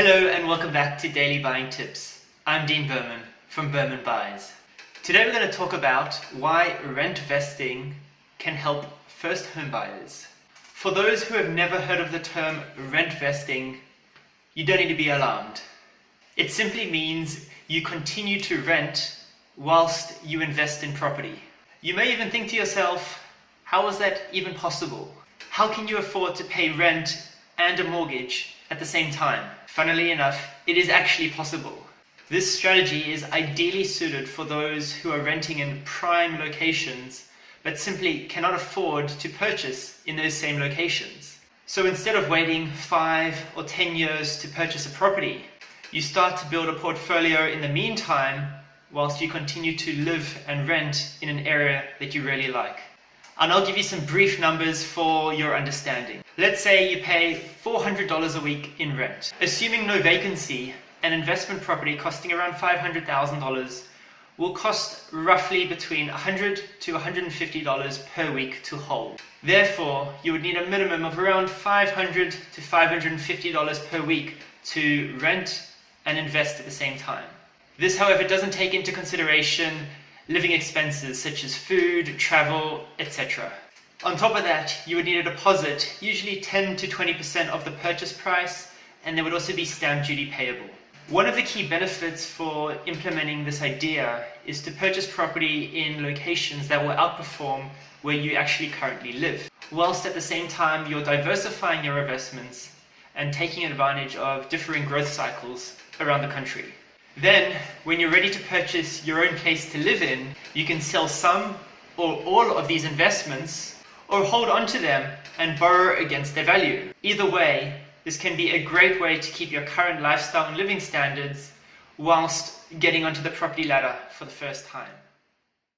Hello and welcome back to Daily Buying Tips. I'm Dean Berman from Berman Buys. Today we're going to talk about why rentvesting can help first home buyers. For those who have never heard of the term rentvesting, you don't need to be alarmed. It simply means you continue to rent whilst you invest in property. You may even think to yourself, how is that even possible? How can you afford to pay rent and a mortgage at the same time? Funnily enough, it is actually possible. This strategy is ideally suited for those who are renting in prime locations but simply cannot afford to purchase in those same locations. So instead of waiting 5 or 10 years to purchase a property, you start to build a portfolio in the meantime whilst you continue to live and rent in an area that you really like. And I'll give you some brief numbers for your understanding. Let's say you pay $400 a week in rent. Assuming no vacancy, an investment property costing around $500,000 will cost roughly between $100 to $150 per week to hold. Therefore, you would need a minimum of around $500 to $550 per week to rent and invest at the same time. This, however, doesn't take into consideration living expenses such as food, travel, etc. On top of that, you would need a deposit, usually 10 to 20% of the purchase price, and there would also be stamp duty payable. One of the key benefits for implementing this idea is to purchase property in locations that will outperform where you actually currently live, whilst at the same time you're diversifying your investments and taking advantage of differing growth cycles around the country. Then, when you're ready to purchase your own place to live in, you can sell some or all of these investments or hold on to them and borrow against their value. Either way, this can be a great way to keep your current lifestyle and living standards whilst getting onto the property ladder for the first time.